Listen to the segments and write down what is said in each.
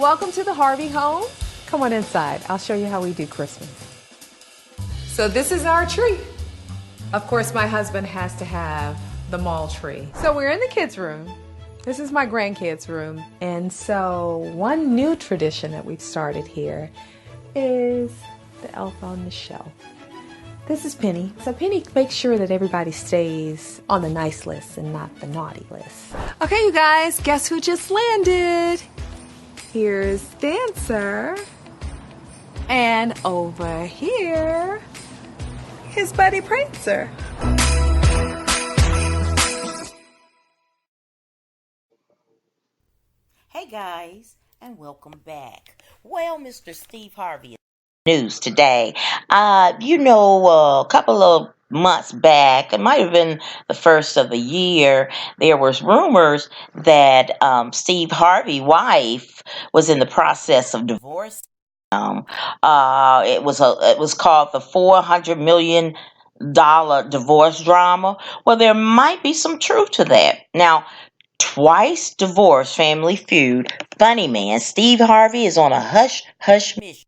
welcome to the Harvey home. Come on inside. I'll show you how we do Christmas. So this is our tree. Of course, my husband has to have the mall tree. So we're in the kids' room. This is my grandkids' room. And so one new tradition that we've started here is the elf on the shelf. This is Penny. So Penny makes sure that everybody stays on the nice list and not the naughty list. Okay, you guys, guess who just landed? Here's Dancer. And over here, his buddy Prancer. Hey guys, and welcome back. Well, Mr. Steve Harvey news today. A couple of months back, it might have been the first of the year, there was rumors that Steve Harvey's wife was in the process of divorce. It was called the $400 million divorce drama. Well, there might be some truth to that. Now, twice divorced Family Feud funny man Steve Harvey is on a hush mission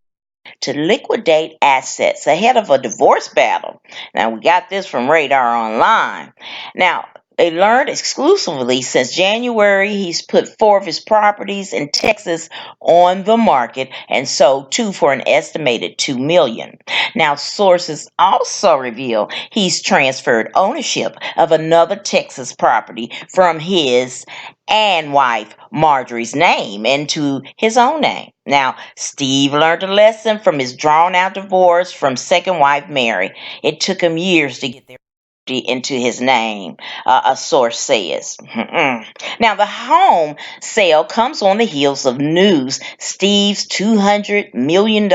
to liquidate assets ahead of a divorce battle. Now, we got this from Radar Online. Now, they learned exclusively since January he's put 4 of his properties in Texas on the market and sold 2 for an estimated $2 million. Now, sources also reveal he's transferred ownership of another Texas property from his and wife Marjorie's name into his own name. Now, Steve learned a lesson from his drawn-out divorce from second wife Mary. It took him years to get there into his name, a source says. Now, the home sale comes on the heels of news Steve's $200 million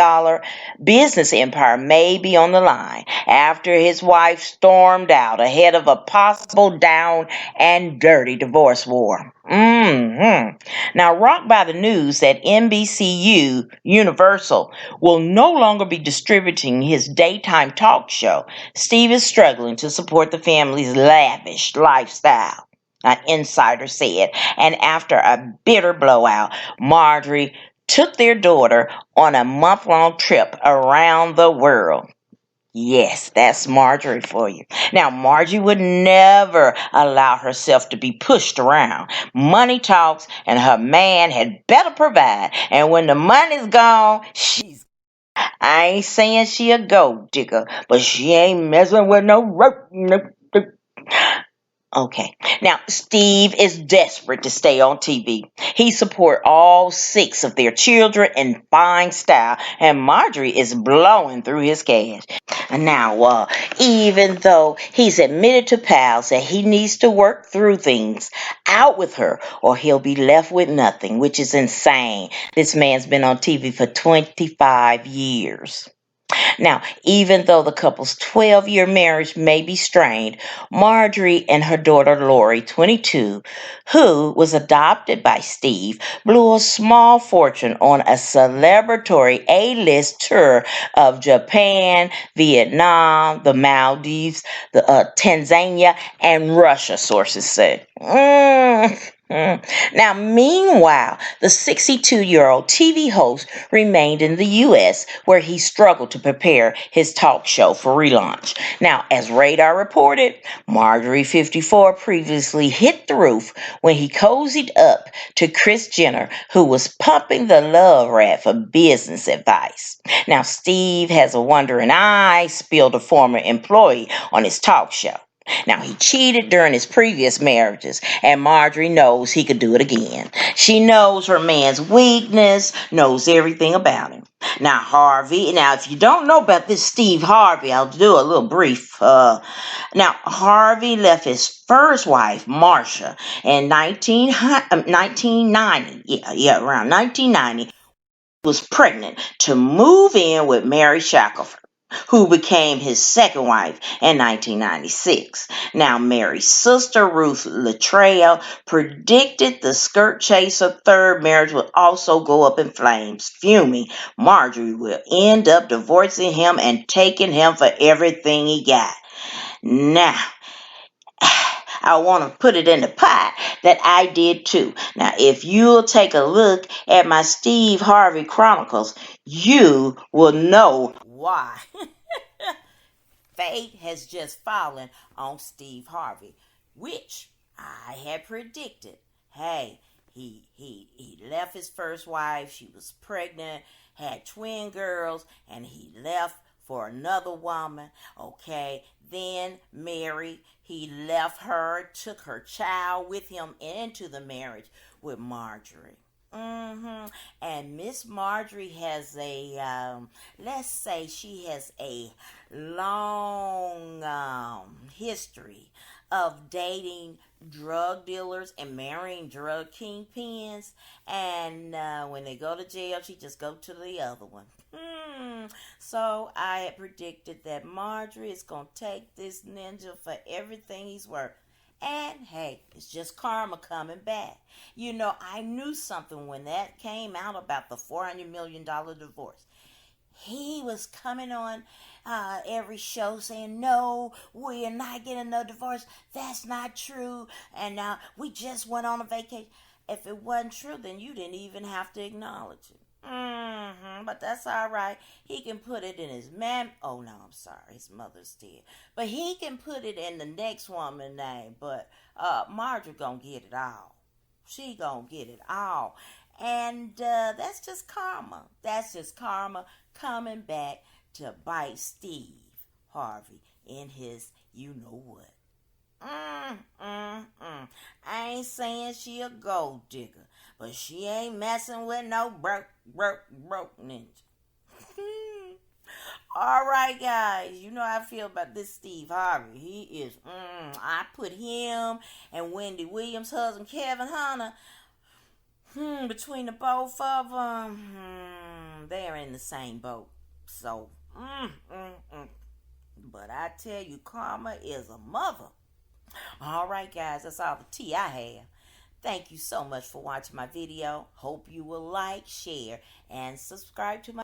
business empire may be on the line after his wife stormed out ahead of a possible down and dirty divorce war. Now, rocked by the news that NBC Universal will no longer be distributing his daytime talk show, Steve is struggling to support the family's lavish lifestyle, an insider said. And after a bitter blowout, Marjorie took their daughter on a month-long trip around the world. Yes, that's Marjorie for you. Now, Marjorie would never allow herself to be pushed around. Money talks, and her man had better provide. And when the money's gone, I ain't saying she a gold digger, but she ain't messing with no rope. Okay. Now, Steve is desperate to stay on TV. He supports all 6 of their children in fine style, and Marjorie is blowing through his cash. And now, even though he's admitted to pals that he needs to work through things out with her, or he'll be left with nothing, which is insane. This man's been on TV for 25 years. Now, even though the couple's 12-year marriage may be strained, Marjorie and her daughter Lori, 22, who was adopted by Steve, blew a small fortune on a celebratory A-list tour of Japan, Vietnam, the Maldives, Tanzania, and Russia, sources said. Now, meanwhile, the 62-year-old TV host remained in the U.S., where he struggled to prepare his talk show for relaunch. Now, as Radar reported, Marjorie, 54, previously hit the roof when he cozied up to Kris Jenner, who was pumping the love rat for business advice. Now, Steve has a wandering eye, spilled a former employee on his talk show. Now, he cheated during his previous marriages, and Marjorie knows he could do it again. She knows her man's weakness, knows everything about him. Now, if you don't know about this Steve Harvey, I'll do a little brief. Now, Harvey left his first wife, Marcia, in 1990. Around 1990. He was pregnant to move in with Mary Shackelford, who became his second wife in 1996. Now, Mary's sister, Ruth Latrell, predicted the skirt chaser third marriage would also go up in flames. Fuming, Marjorie will end up divorcing him and taking him for everything he got. Now, I want to put it in the pot that I did too. Now, if you'll take a look at my Steve Harvey Chronicles, you will know why. Fate has just fallen on Steve Harvey, which I had predicted. Hey, he left his first wife. She was pregnant, had twin girls, and he left for another woman. Okay, then Mary, he left her, took her child with him into the marriage with Marjorie. And Miss Marjorie has let's say she has a long history of dating drug dealers and marrying drug kingpins. And when they go to jail, she just go to the other one. So I had predicted that Marjorie is going to take this ninja for everything he's worth. And hey, it's just karma coming back. You know, I knew something when that came out about the $400 million divorce. He was coming on every show saying, no, we're not getting no divorce. That's not true. And we just went on a vacation. If it wasn't true, then you didn't even have to acknowledge it. But that's all right. He can put it in his oh no, I'm sorry, his mother's dead. But he can put it in the next woman's name. But Marjorie gonna get it all. She gonna get it all. And that's just karma. That's just karma coming back to bite Steve Harvey in his you-know-what. I ain't saying she a gold digger, but she ain't messing with no broke ninja. All right, guys, you know how I feel about this Steve Harvey. He is, I put him and Wendy Williams' husband, Kevin Hunter, between the both of them, they're in the same boat. So, but I tell you, karma is a mother. All right, guys, that's all the tea I have. Thank you so much for watching my video. Hope you will like, share, and subscribe to my